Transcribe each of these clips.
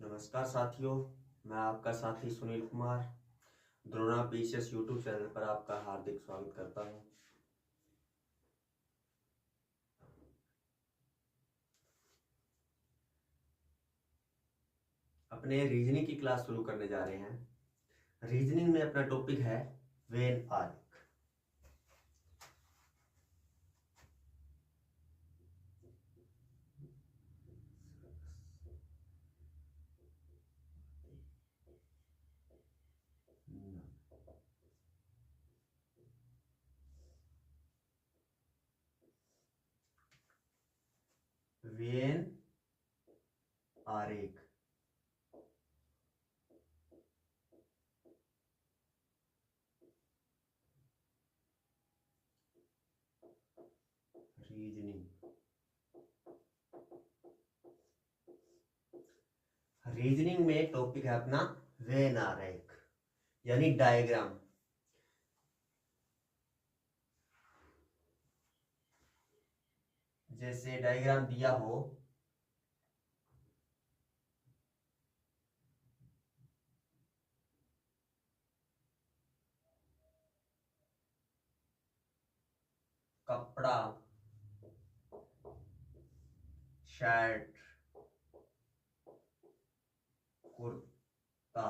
नमस्कार साथियों, मैं आपका साथी Sunil Kumar Drona PCS YouTube channel पर आपका हार्दिक स्वागत करता हूं। अपने रीजनिंग की क्लास शुरू करने जा रहे हैं। रीजनिंग में अपना टॉपिक है वेन आर्क। वेन आरेख। रीजनिंग रीजनिंग में टॉपिक है अपना वेन आरेख यानी डायग्राम। जैसे डायग्राम दिया हो कपड़ा, शर्ट, कुर्ता,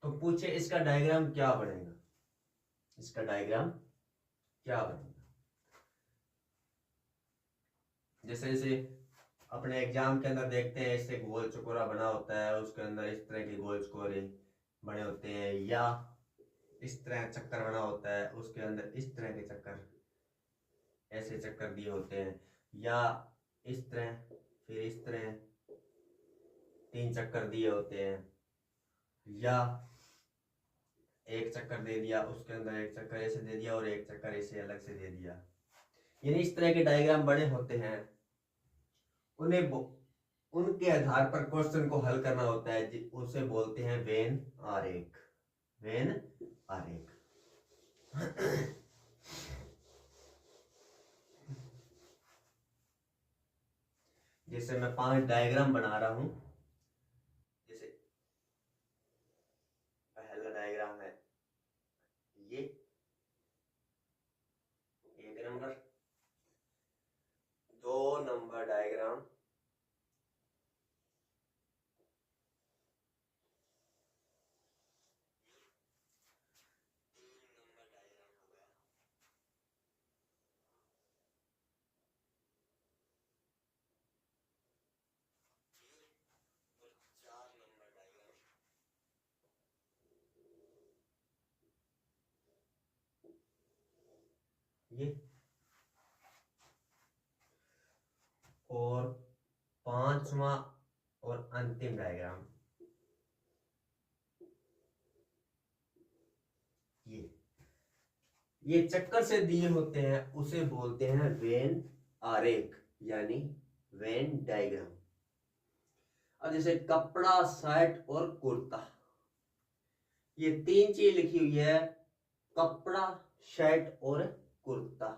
तो पूछे इसका डायग्राम क्या बनेगा। इसका डायग्राम क्या बनेगा। जैसे जैसे अपने एग्जाम के अंदर देखते हैं, इससे गोल चकोरा बना होता है, उसके अंदर इस तरह के गोल चकोरे बने होते हैं, या इस तरह चक्कर बना होता है, उसके अंदर इस तरह के चक्कर, ऐसे चक्कर दिए होते हैं, या इस तरह, फिर इस तरह 3 चक्कर दिए होते हैं, या एक चक्कर दे दिया, उसके अंदर एक चक्कर ऐसे दे दिया और एक चक्कर ऐसे अलग से दे दिया। यानी इस तरह के डायग्राम बने होते हैं। उन्हें उनके आधार पर क्वेश्चन को हल करना होता है, उसे बोलते हैं वेन आरेख। वेन आरेख। जैसे मैं 5 डायग्राम बना रहा हूं। जैसे पहला डायग्राम है ये 1 number, 2 number diagram, 3 number diagram हो गया, और 4 नंबर डायग्राम। ये और 5वां और अंतिम डायग्राम ये चक्कर से दिए होते हैं, उसे बोलते हैं वेन आरेख यानी वेन डायग्राम। अब जैसे कपड़ा, शर्ट और कुर्ता, ये 3 चीज लिखी हुई है, कपड़ा, शर्ट और कुर्ता।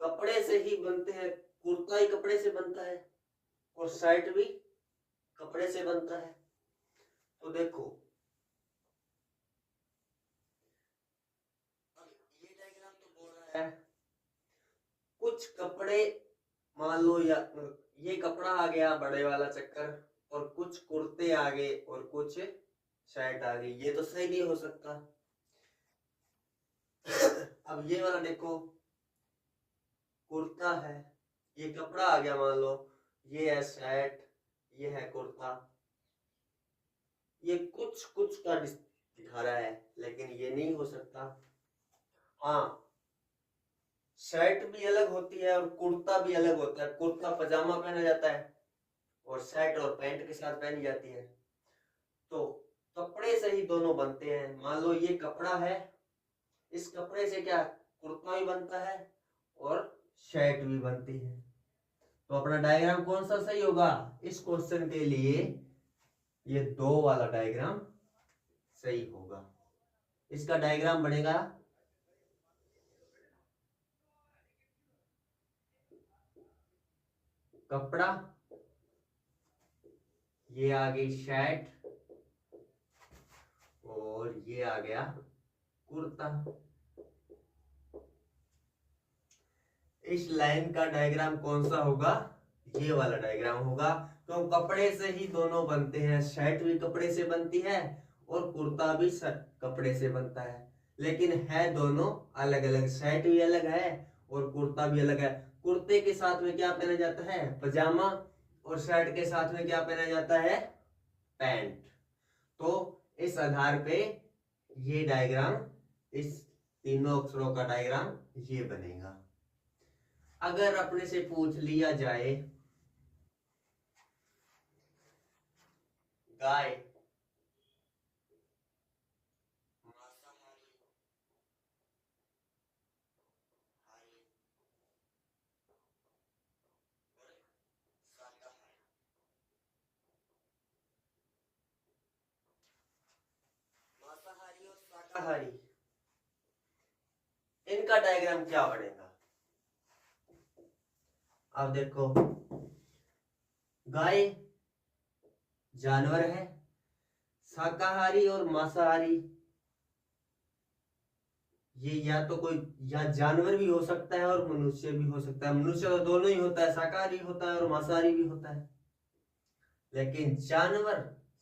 कपड़े से ही बनते हैं, कुर्ता ही कपड़े से बनता है और शर्ट भी कपड़े से बनता है। तो देखो अब ये डायग्राम तो बोल रहा है कुछ कपड़े, मान लो, या ये कपड़ा आ गया बड़े वाला चक्कर, और कुछ कुर्ते आ गए और कुछ शर्ट आ गई, ये तो सही नहीं हो सकता। अब ये वाला देखो, कुर्ता है, ये कपड़ा आ गया, मान लो ये है शर्ट, ये है कुर्ता, ये कुछ कुछ का दिखा रहा है, लेकिन ये नहीं हो सकता। हाँ, शर्ट भी अलग होती है और कुर्ता भी अलग होता है। कुर्ता पजामा पहना जाता है और शर्ट और पैंट के साथ पहनी जाती है। तो कपड़े से ही दोनों बनते हैं। मान लो ये कपड़ा है, इस कपड़े से क्या कुर्ता भी बनता है और शर्ट भी बनती है। तो अपना डायग्राम कौन सा सही होगा इस क्वेश्चन के लिए? ये 2 वाला डायग्राम सही होगा। इसका डायग्राम बनेगा कपड़ा, ये आ गई शर्ट और ये आ गया कुर्ता। इस लाइन का डायग्राम कौन सा होगा? ये वाला डायग्राम होगा। तो कपड़े से ही दोनों बनते हैं, शर्ट भी कपड़े से बनती है और कुर्ता भी कपड़े से बनता है, लेकिन है दोनों अलग अलग। शर्ट भी अलग है और कुर्ता भी अलग है। कुर्ते के साथ में क्या पहना जाता है? पजामा, और शर्ट के साथ में क्या पहना जाता है? पैंट। तो इस आधार पे ये डायग्राम, इस तीनों अक्षरों का डायग्राम ये बनेगा। अगर अपने से पूछ लिया जाए गाय मांसाहारी और शाकाहारी, मांसाहारी और शाकाहारी, इनका डायग्राम क्या बनेगा? अब देखो, गाय जानवर है, शाकाहारी और मांसाहारी, ये या तो कोई या जानवर भी हो सकता है और मनुष्य भी हो सकता है। मनुष्य तो दोनों ही होता है, शाकाहारी होता है और मांसाहारी भी होता है, लेकिन जानवर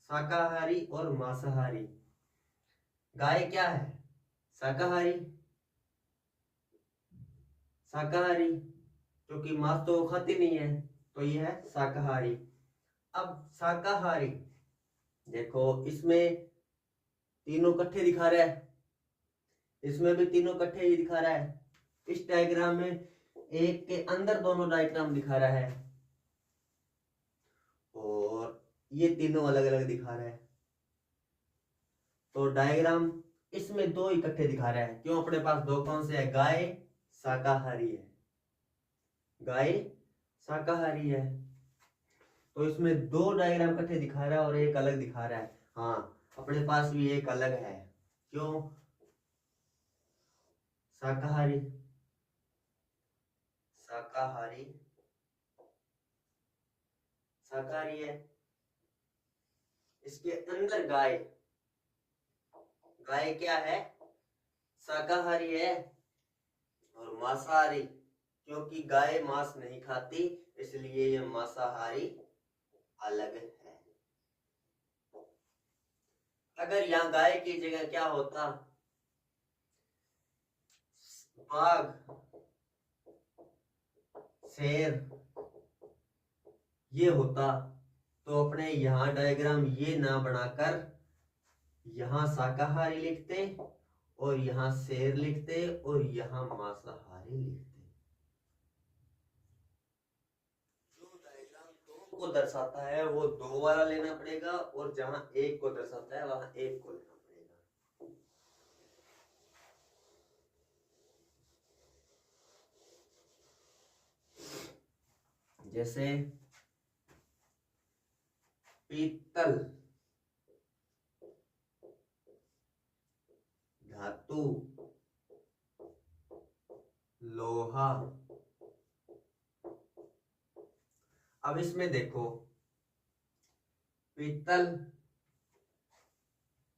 शाकाहारी और मांसाहारी। गाय क्या है? शाकाहारी, शाकाहारी, क्योंकि मांस तो वो खाती नहीं है, तो ये है शाकाहारी। अब शाकाहारी देखो, इसमें तीनों इकट्ठे दिखा रहा है, इसमें भी तीनों इकट्ठे ही दिखा रहा है। इस डायग्राम में एक के अंदर दोनों डायग्राम दिखा रहा है और ये तीनों अलग अलग दिखा रहा है। तो डायग्राम इसमें दो इकट्ठे दिखा रहा है। क्यों? अपने पास दो कौन से है? गाय शाकाहारी है, गाय शाकाहारी है, तो इसमें दो डायग्राम इकट्ठे दिखा रहा है और एक अलग दिखा रहा है। हाँ, अपने पास भी एक अलग है। क्यों? शाकाहारी, शाकाहारी, शाकाहारी है। इसके अंदर गाय, गाय क्या है? शाकाहारी है और मांसाहारी, क्योंकि गाय मांस नहीं खाती, इसलिए ये मांसाहारी अलग है। अगर यहाँ गाय की जगह क्या होता? बाघ, शेर, ये होता, तो अपने यहाँ डायग्राम ये ना बनाकर यहाँ शाकाहारी लिखते और यहाँ शेर लिखते और यहाँ मांसाहारी लिखते। जो डायग्राम दो को दर्शाता है वो दो वाला लेना पड़ेगा, और जहां एक को दर्शाता है वहां एक को लेना पड़ेगा। जैसे पीतल, धातु, लोहा। अब इसमें देखो, पीतल,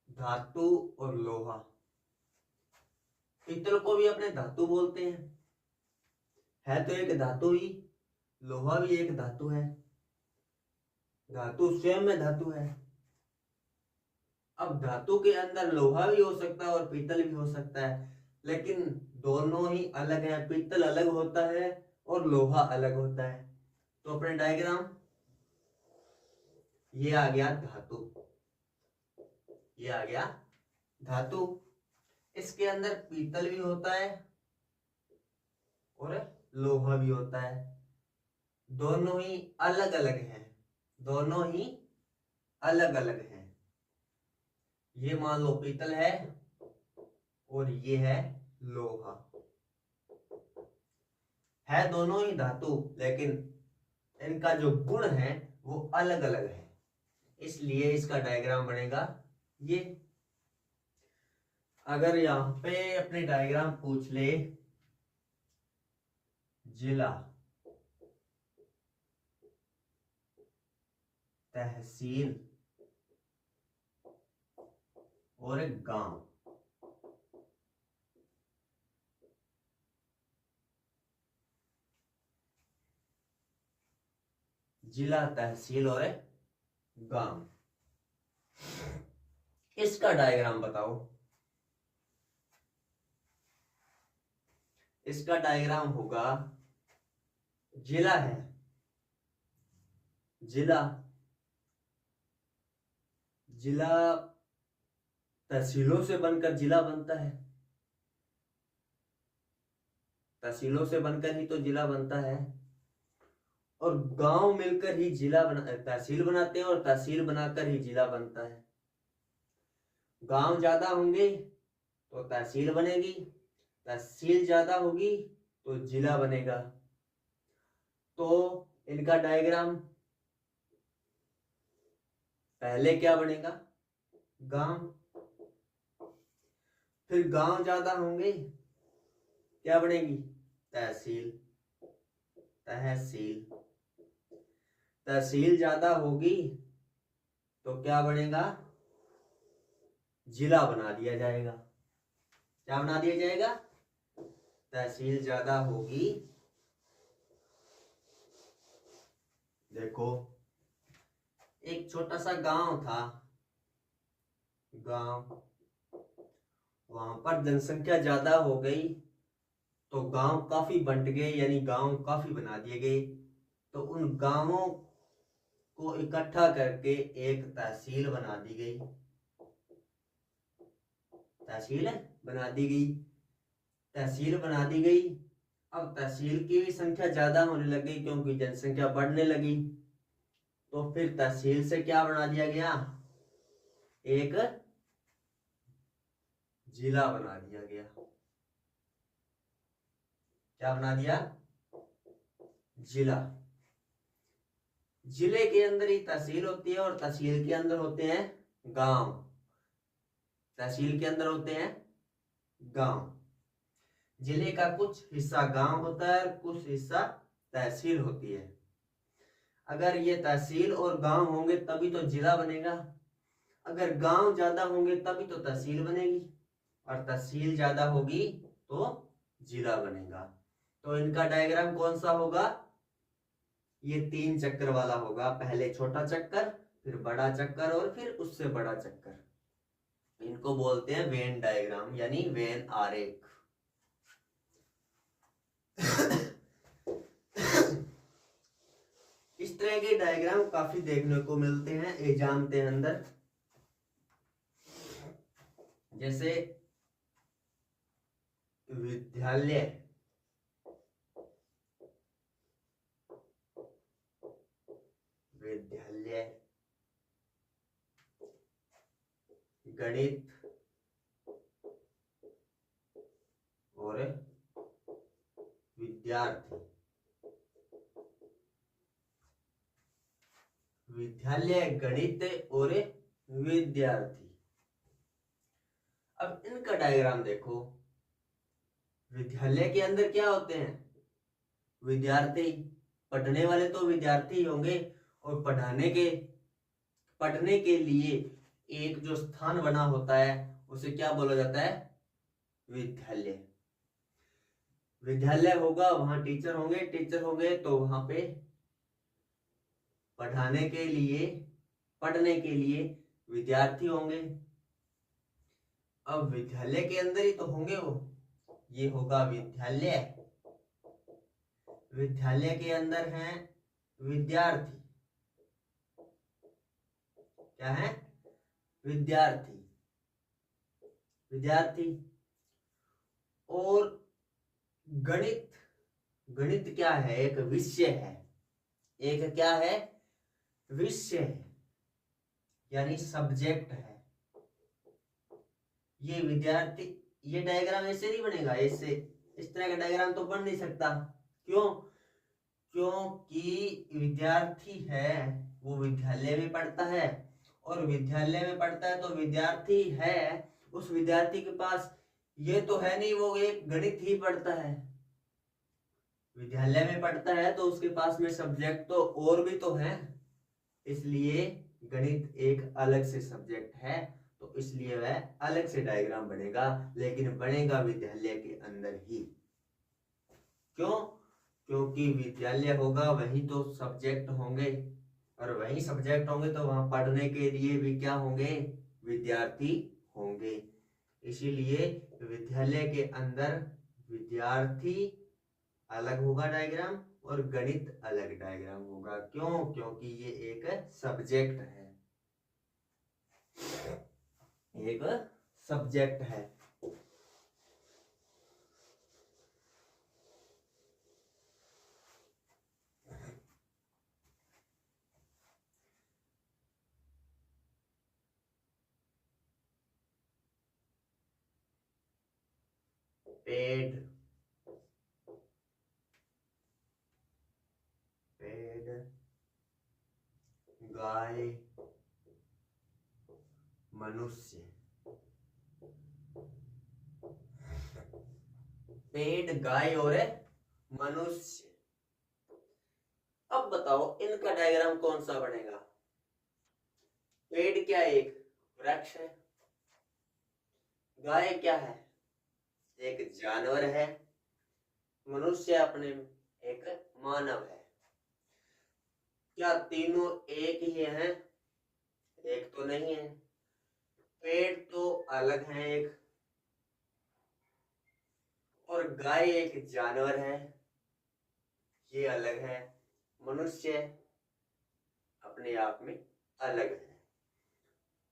धातु और लोहा। पीतल को भी अपने धातु बोलते हैं, है तो एक धातु ही। लोहा भी एक धातु है, धातु स्वयं में धातु है। अब धातु के अंदर लोहा भी हो सकता है और पीतल भी हो सकता है, लेकिन दोनों ही अलग है। पीतल अलग होता है और लोहा अलग होता है। तो अपने डायग्राम ये आ गया धातु, ये आ गया धातु। इसके अंदर पीतल भी होता है और लोहा भी होता है, दोनों ही अलग अलग हैं, दोनों ही अलग अलग हैं। ये मान लो पीतल है और ये है लोहा, है दोनों ही धातु, लेकिन इनका जो गुण है वो अलग अलग है, इसलिए इसका डायग्राम बनेगा ये। अगर यहां पे अपने डायग्राम पूछ ले, जिला, तहसील और एक गांव। जिला, तहसील और एक गांव। इसका डायग्राम बताओ। इसका डायग्राम होगा, जिला है, जिला, जिला तहसीलों से बनकर जिला बनता है, तहसीलों से बनकर ही तो जिला बनता है। और गांव मिलकर ही जिला तहसील बनाते हैं, और तहसील बनाकर ही जिला बनता है। गांव ज्यादा होंगे तो तहसील बनेगी, तहसील ज्यादा होगी तो जिला बनेगा। तो इनका डायग्राम, पहले क्या बनेगा, गांव, फिर गांव ज्यादा होंगे, क्या बनेगी, तहसील, तहसील, तहसील ज्यादा होगी तो क्या बनेगा, जिला बना दिया जाएगा। क्या बना दिया जाएगा, तहसील ज्यादा होगी। देखो, एक छोटा सा गांव था, गांव, वहां पर जनसंख्या ज्यादा हो गई तो गांव काफी बंट गए, यानी गांव काफी बना दिए गए। तो उन गांवों को इकट्ठा करके एक तहसील बना दी गई, तहसील बना दी गई, तहसील बना दी गई। अब तहसील की भी संख्या ज्यादा होने लगी क्योंकि जनसंख्या बढ़ने लगी। तो फिर तहसील से क्या बना दिया गया, एक जिला बना दिया गया। क्या बना दिया, जिला। जिले के अंदर ही तहसील होती है और तहसील के अंदर होते हैं गांव, तहसील के अंदर होते हैं गांव। जिले का कुछ हिस्सा गांव होता है और कुछ हिस्सा तहसील होती है। अगर ये तहसील और गांव होंगे तभी तो जिला बनेगा, अगर गांव ज्यादा होंगे तभी तो तहसील बनेगी, और तहसील ज्यादा होगी तो जिला बनेगा। तो इनका डायग्राम कौन सा होगा, ये 3 चक्कर वाला होगा। पहले छोटा चक्कर, फिर बड़ा चक्कर और फिर उससे बड़ा चक्कर। इनको बोलते हैं वेन डायग्राम, यानी वेन आरेख। इस तरह के डायग्राम काफी देखने को मिलते हैं एग्जाम के अंदर। जैसे विद्यालय, विद्यालय, गणित और विद्यार्थी, विद्यालय, गणित और विद्यार्थी। अब इनका डायग्राम देखो। विद्यालय के अंदर क्या होते हैं, विद्यार्थी, पढ़ने वाले तो विद्यार्थी होंगे, और पढ़ने के लिए एक जो स्थान बना होता है उसे क्या बोला जाता है, विद्यालय। विद्यालय होगा, वहां टीचर होंगे तो वहां पे पढ़ने के लिए विद्यार्थी होंगे। अब विद्यालय के अंदर ही तो होंगे वो, ये होगा विद्यालय। विद्यालय के अंदर हैं विद्यार्थी, क्या है, विद्यार्थी, विद्यार्थी। और गणित, गणित क्या है, एक विषय है, एक क्या है, विषय है, यानी सब्जेक्ट है। ये विद्यार्थी, ये डायग्राम ऐसे नहीं बनेगा, ऐसे इस तरह का डायग्राम तो बन नहीं सकता। क्यों, क्योंकि विद्यार्थी है वो विद्यालय में पढ़ता है, और विद्यालय में पढ़ता है तो विद्यार्थी है, उस विद्यार्थी के पास ये तो है नहीं वो एक गणित ही पढ़ता है। विद्यालय में पढ़ता है तो उसके पास में सब्जेक्ट तो और भी तो है, इसलिए गणित एक अलग से सब्जेक्ट है, तो इसलिए वह अलग से डायग्राम बनेगा, लेकिन बनेगा विद्यालय के अंदर ही। क्यों? क्योंकि विद्यालय होगा वही तो सब्जेक्ट होंगे, और वही सब्जेक्ट होंगे तो वहां पढ़ने के लिए भी क्या होंगे? विद्यार्थी होंगे। इसीलिए विद्यालय के अंदर विद्यार्थी अलग होगा डायग्राम, और गणित अलग डायग्राम होगा। क्यों? क्योंकि ये एक सब्जेक्ट है, एक सब्जेक्ट है। पेड़, पेड़, गाय, मनुष्य। पेड़, गाय और मनुष्य। अब बताओ इनका डायग्राम कौन सा बनेगा? पेड़ क्या एक वृक्ष है? गाय क्या है? एक जानवर है। मनुष्य अपने एक मानव है। क्या तीनों एक ही हैं? एक तो नहीं है। पेड़ तो अलग है एक, और गाय एक जानवर है, ये अलग है। मनुष्य अपने आप में अलग है।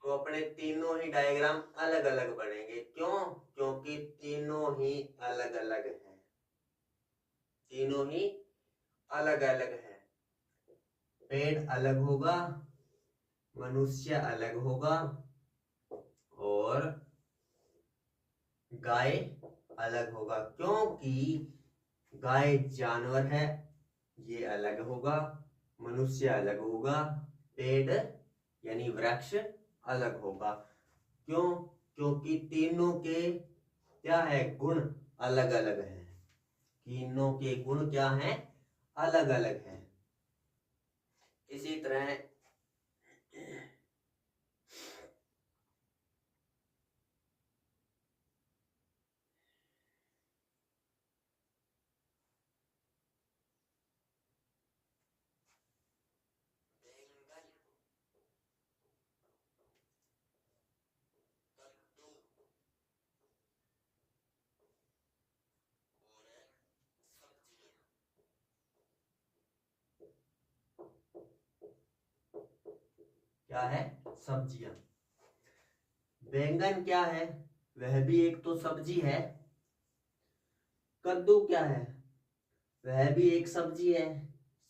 तो अपने तीनों ही डायग्राम अलग अलग बनेंगे। क्यों? क्योंकि तीनों ही अलग अलग हैं, तीनों ही अलग अलग है। पेड़ अलग होगा, मनुष्य अलग होगा, और गाय अलग होगा। क्योंकि गाय जानवर है, ये अलग होगा। मनुष्य अलग होगा, पेड़ यानी वृक्ष अलग होगा। क्यों? क्योंकि तीनों के क्या है? गुण अलग अलग हैं। तीनों के गुण क्या हैं? अलग अलग हैं। इसी तरह क्या है? सब्जियां। बैंगन क्या है? वह भी एक तो सब्जी है। कद्दू क्या है? वह भी एक सब्जी है।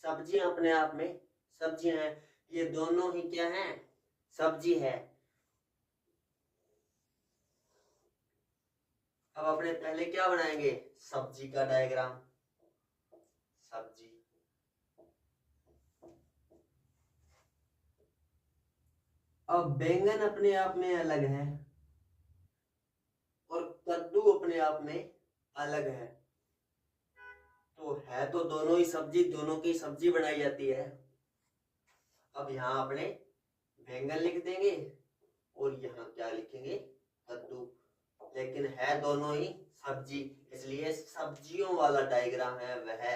सब्जियां अपने आप में सब्जियां हैं। ये दोनों ही क्या हैं? सब्जी है। अब अपने पहले क्या बनाएंगे? सब्जी का डायग्राम। सब्जी। अब बैंगन अपने आप में अलग है, और कद्दू अपने आप में अलग है। तो है तो दोनों ही सब्जी, दोनों की सब्जी बनाई जाती है। अब यहाँ अपने बैंगन लिख देंगे, और यहाँ क्या लिखेंगे? कद्दू। लेकिन है दोनों ही सब्जी, इसलिए सब्जियों वाला डायग्राम है वह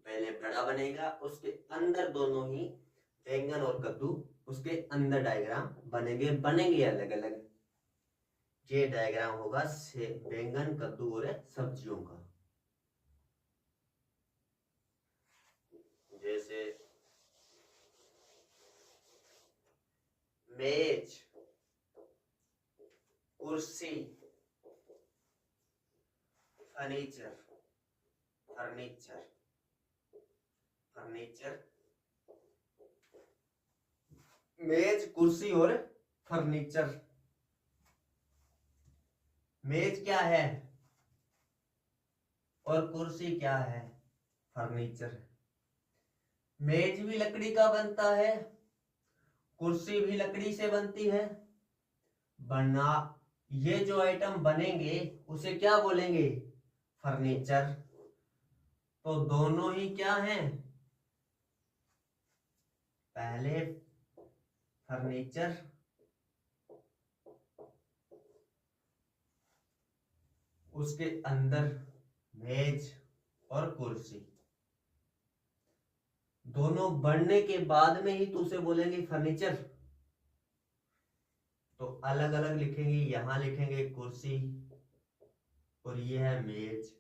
पहले बड़ा बनेगा, उसके अंदर दोनों ही बैंगन और कद्दू उसके अंदर डायग्राम बनेंगे। बनेंगे अलग अलग। ये डायग्राम होगा से बैंगन, कद्दू और सब्जियों का। जैसे मेज, कुर्सी, फर्नीचर, फर्नीचर, फर्नीचर, मेज, कुर्सी और फर्नीचर। मेज क्या है और कुर्सी क्या है? फर्नीचर। मेज भी लकड़ी का बनता है, कुर्सी भी लकड़ी से बनती है। बना ये जो आइटम बनेंगे उसे क्या बोलेंगे? फर्नीचर। तो दोनों ही क्या हैं? पहले फर्नीचर, उसके अंदर मेज और कुर्सी, दोनों बढ़ने के बाद में ही तो उसे बोलेंगे फर्नीचर। तो अलग अलग लिखेंगे, यहां लिखेंगे कुर्सी और ये है मेज।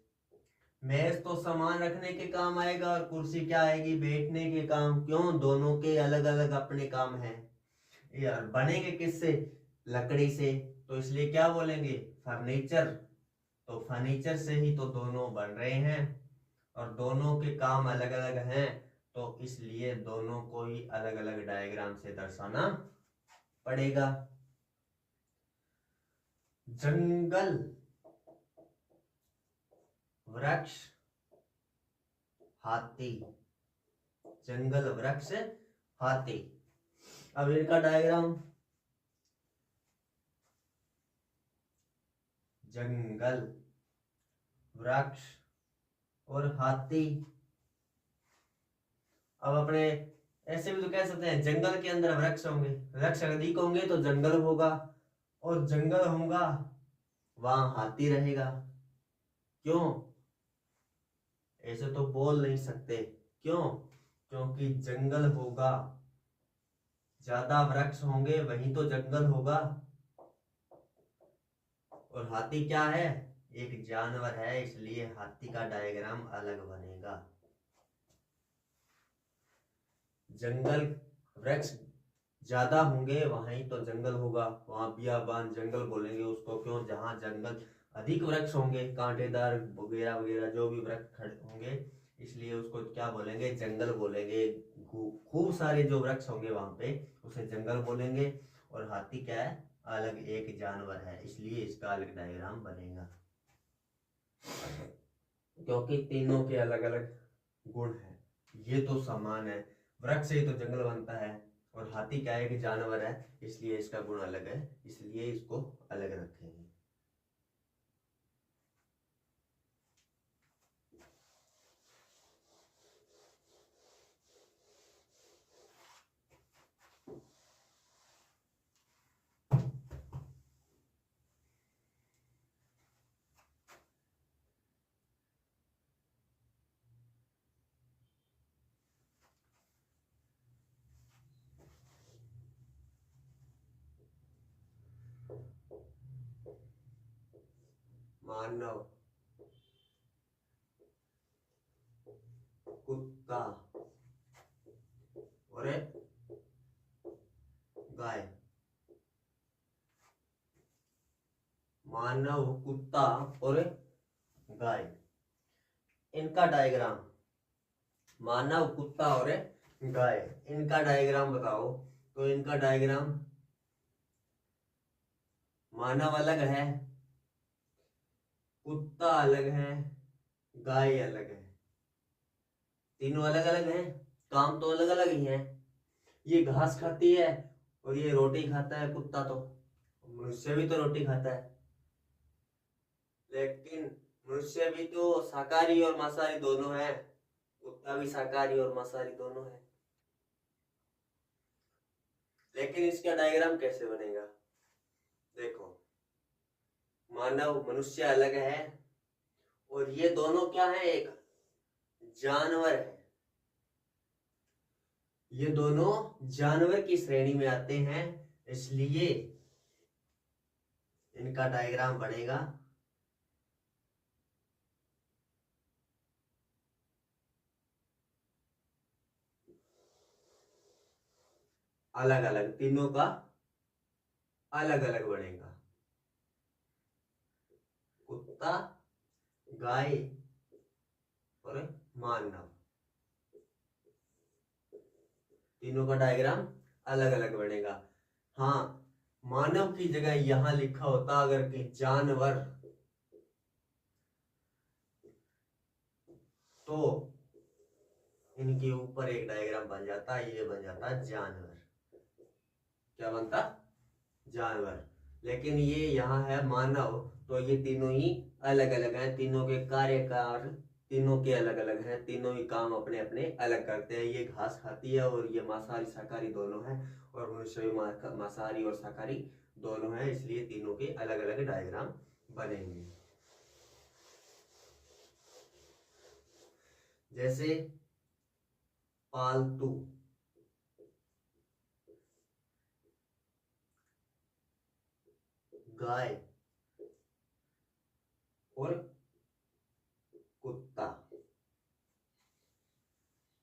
मेज तो सामान रखने के काम आएगा और कुर्सी क्या आएगी, बैठने के काम। क्यों, दोनों के अलग अलग अपने काम हैं यार। बनेंगे किससे, लकड़ी से, तो इसलिए क्या बोलेंगे फर्नीचर। तो फर्नीचर से ही तो दोनों बन रहे हैं और दोनों के काम अलग अलग हैं, तो इसलिए दोनों को ही अलग अलग डायग्राम से दर्शाना पड़ेगा। जंगल, वृक्ष, हाथी, जंगल, वृक्ष, हाथी। अब इनका डायग्राम, जंगल, वृक्ष और हाथी। अब अपने ऐसे भी तो कह सकते हैं, जंगल के अंदर वृक्ष होंगे, वृक्ष अधिक होंगे तो जंगल होगा, और जंगल होगा वहां हाथी रहेगा। क्यों, ऐसे तो बोल नहीं सकते। क्यों, क्योंकि जंगल होगा, ज्यादा वृक्ष होंगे वहीं तो जंगल होगा। और हाथी क्या है, एक जानवर है, इसलिए हाथी का डायग्राम अलग बनेगा। जंगल, वृक्ष ज्यादा होंगे वहीं तो जंगल होगा, वहां बियाबान जंगल बोलेंगे उसको। क्यों, जहां जंगल अधिक वृक्ष होंगे, कांटेदार वगैरह वगैरह जो भी वृक्ष खड़े होंगे, इसलिए उसको क्या बोलेंगे, जंगल बोलेंगे। खूब सारे जो वृक्ष होंगे वहां पे उसे जंगल बोलेंगे। और हाथी क्या है, अलग एक जानवर है, इसलिए इसका अलग डायग्राम बनेगा। क्योंकि तीनों के अलग अलग गुण हैं। ये तो समान है, वृक्ष से ही तो जंगल बनता है, और हाथी क्या है कि जानवर है, इसलिए इसका गुण अलग है, इसलिए इसको अलग रखेंगे। मानव, कुत्ता और गाय। मानव, कुत्ता और गाय, इनका डायग्राम। मानव, कुत्ता और गाय, इनका डायग्राम बताओ। तो इनका डायग्राम, मानव अलग है, कुत्ता अलग है, गाय अलग है। तीनों अलग अलग हैं, काम तो अलग अलग ही हैं। ये घास खाती है और ये रोटी खाता है कुत्ता। तो मनुष्य भी तो रोटी खाता है, लेकिन मनुष्य भी तो शाकाहारी और मांसाहारी दोनों है, कुत्ता भी शाकाहारी और मांसाहारी दोनों है। लेकिन इसका डायग्राम कैसे बनेगा, देखो, मानव, मनुष्य अलग है और ये दोनों क्या है, एक जानवर है। ये दोनों जानवर की श्रेणी में आते हैं, इसलिए इनका डायग्राम बनेगा अलग अलग, तीनों का अलग अलग बनेगा। कुत्ता, गाय और मानव, तीनों का डायग्राम अलग अलग बनेगा। हाँ, मानव की जगह यहां लिखा होता अगर कि जानवर, तो इनके ऊपर एक डायग्राम बन जाता, ये बन जाता जानवर। क्या बनता, जानवर। लेकिन ये यहाँ है मानव, तो ये तीनों ही अलग अलग हैं, तीनों के कार्यकार तीनों के अलग अलग हैं, तीनों ही काम अपने अपने अलग करते हैं। ये घास खाती है और ये मांसाहारी शाकाहारी दोनों हैं, और मनुष्य भी मांसाहारी और शाकाहारी दोनों हैं, इसलिए तीनों के अलग अलग डायग्राम बनेंगे। जैसे पालतू, गाय और कुत्ता।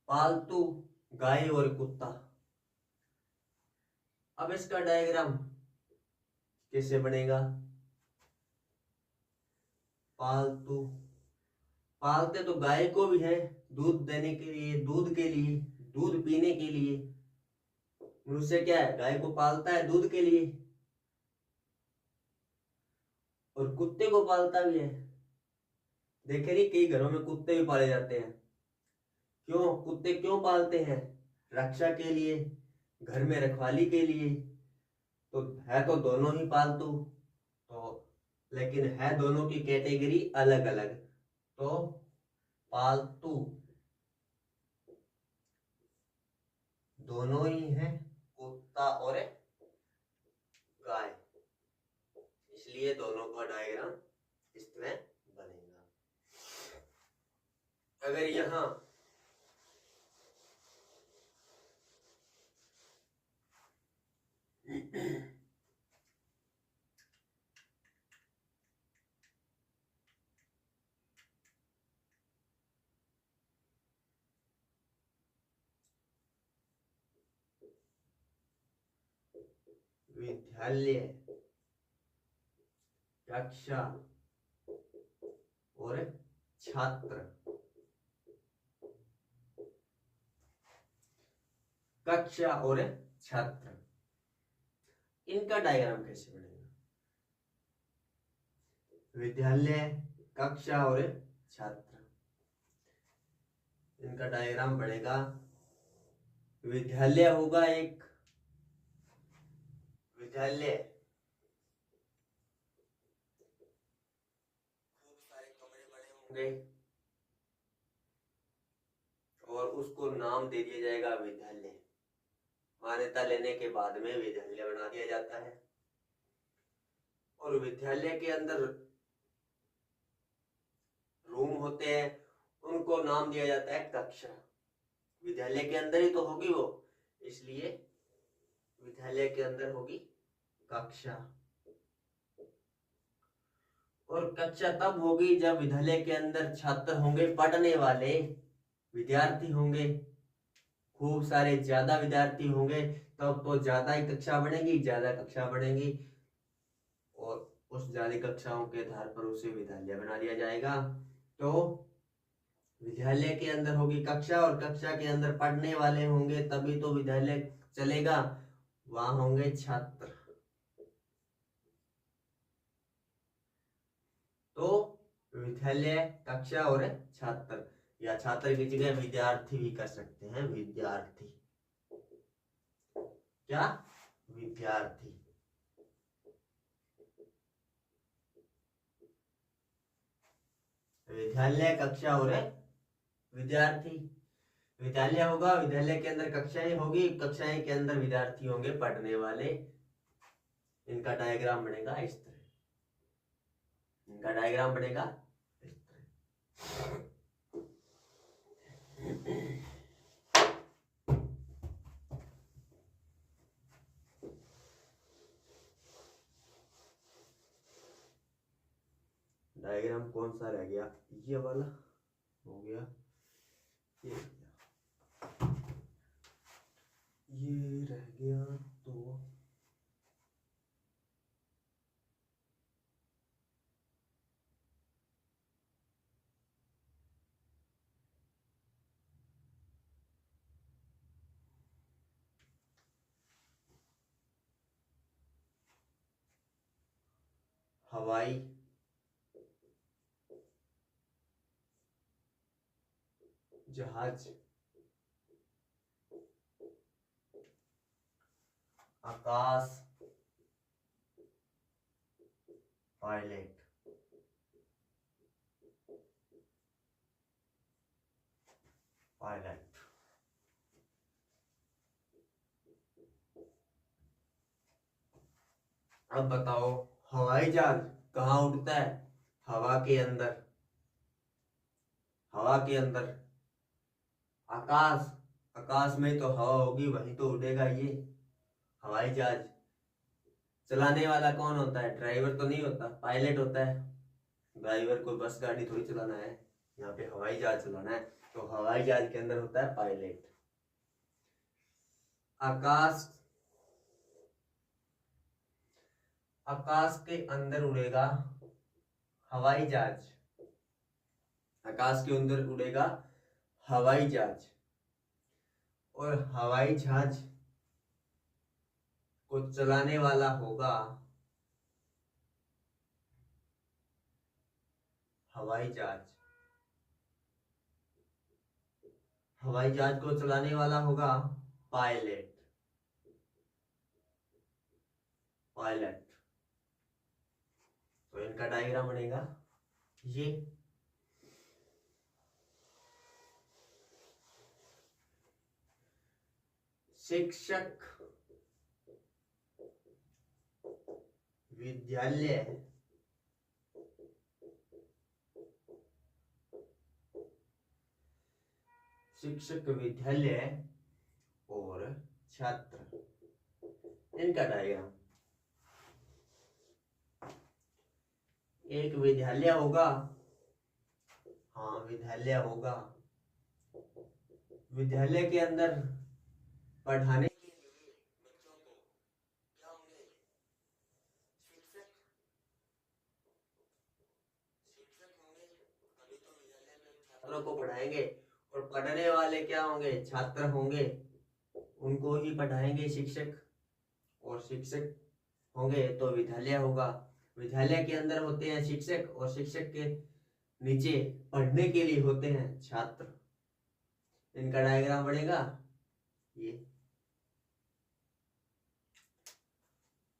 पालतू, गाय और कुत्ता। अब इसका डायग्राम कैसे बनेगा? पालतू, पालते तो गाय को भी है, दूध देने के लिए, दूध के लिए, दूध पीने के लिए। मनुष्य क्या है, गाय को पालता है दूध के लिए, और कुत्ते को पालता भी है। देखे नहीं, कई घरों में कुत्ते भी पाले जाते हैं। क्यों कुत्ते क्यों पालते हैं? रक्षा के लिए, घर में रखवाली के लिए। तो है तो दोनों ही पालतू, तो लेकिन है दोनों की कैटेगरी अलग अलग। तो पालतू दोनों ही हैं, कुत्ता और गाय, इसलिए दोनों का डायग्राम इस तरह बनेगा। अगर यहां विद्यालय, कक्षा और छात्र, कक्षा और छात्र, इनका डायग्राम कैसे बनेगा? विद्यालय, कक्षा और छात्र, इनका डायग्राम बनेगा। विद्यालय होगा एक, विद्यालय खूब सारे कमरे बने होंगे, और उसको नाम दे दिया जाएगा विद्यालय। मान्यता लेने के बाद में विद्यालय बना दिया जाता है। और विद्यालय के अंदर रूम होते हैं, उनको नाम दिया जाता है कक्षा। विद्यालय के अंदर ही तो होगी वो, इसलिए विद्यालय के अंदर होगी कक्षा। और कक्षा तब होगी जब विद्यालय के अंदर छात्र होंगे, पढ़ने वाले विद्यार्थी होंगे, खूब सारे ज्यादा विद्यार्थी होंगे, तब तो ज्यादा ही कक्षा बढ़ेगी, ज्यादा कक्षा बढ़ेगी, और उस ज्यादा कक्षाओं के आधार पर उसे विद्यालय बना दिया जाएगा। तो विद्यालय के अंदर होगी कक्षा, और कक्षा के अंदर पढ़ने वाले होंगे, तभी तो विद्यालय चलेगा। वहां होंगे छात्र। तो विद्यालय, कक्षा और छात्र, या छात्र की जगह विद्यार्थी भी कर सकते हैं। विद्यार्थी, क्या? विद्यार्थी। विद्यालय, कक्षा और विद्यार्थी। विद्यालय होगा, विद्यालय के अंदर कक्षाएं होगी, कक्षाएं के अंदर विद्यार्थी होंगे, पढ़ने वाले। इनका डायग्राम बनेगा इस तरह, इनका डायग्राम बनेगा इस तरह। डायग्राम कौन सा रह गया? ये वाला हो गया, ये रह गया। तो हवाई जहाज, आकाश पायलट, पायलट। अब बताओ हवाई जहाज कहाँ उड़ता है? हवा के अंदर। हवा के अंदर। आकाश। आकाश में तो हवा होगी, वहीं तो उड़ेगा ये हवाई जहाज। चलाने वाला कौन होता है? ड्राइवर तो नहीं होता, पायलट होता है। ड्राइवर को बस गाड़ी थोड़ी चलाना है, यहाँ पे हवाई जहाज चलाना है, तो हवाई जहाज के अंदर होता है पायलट। आकाश। आकाश के अंदर उड़ेगा हवाई जहाज। आकाश के अंदर उड़ेगा हवाई जहाज, और हवाई जहाज को चलाने वाला होगा हवाई जहाज। हवाई जहाज को चलाने वाला होगा पायलट। पायलट। तो इनका डायग्राम बनेगा ये। शिक्षक विद्यालय शिक्षक विद्यालय और छात्र, इनका डायग्राम। एक विद्यालय होगा, हाँ विद्यालय होगा। विद्यालय के अंदर पढ़ाने के लिए बच्चों को क्या होंगे? शिक्षक। शिक्षक होंगे, तभी तो विद्यालय में छात्रों को पढ़ाएंगे। और पढ़ने वाले क्या होंगे? छात्र होंगे, उनको ही पढ़ाएंगे शिक्षक। और शिक्षक होंगे तो विद्यालय होगा। विद्यालय के अंदर होते हैं शिक्षक, और शिक्षक के नीचे पढ़ने के लिए होते हैं छात्र। इनका डायग्राम बनेगा ये।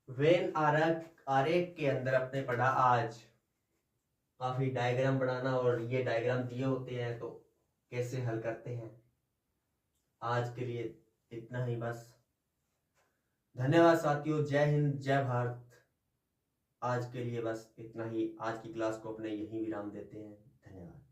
वेन आरेख के अंदर अपने पढ़ा आज काफी डायग्राम बनाना, और ये डायग्राम दिए होते हैं तो कैसे हल करते हैं। आज के लिए इतना ही बस। धन्यवाद साथियों, जय हिंद जय भारत। आज के लिए बस इतना ही। आज की क्लास को अपने यहीं विराम देते हैं। धन्यवाद।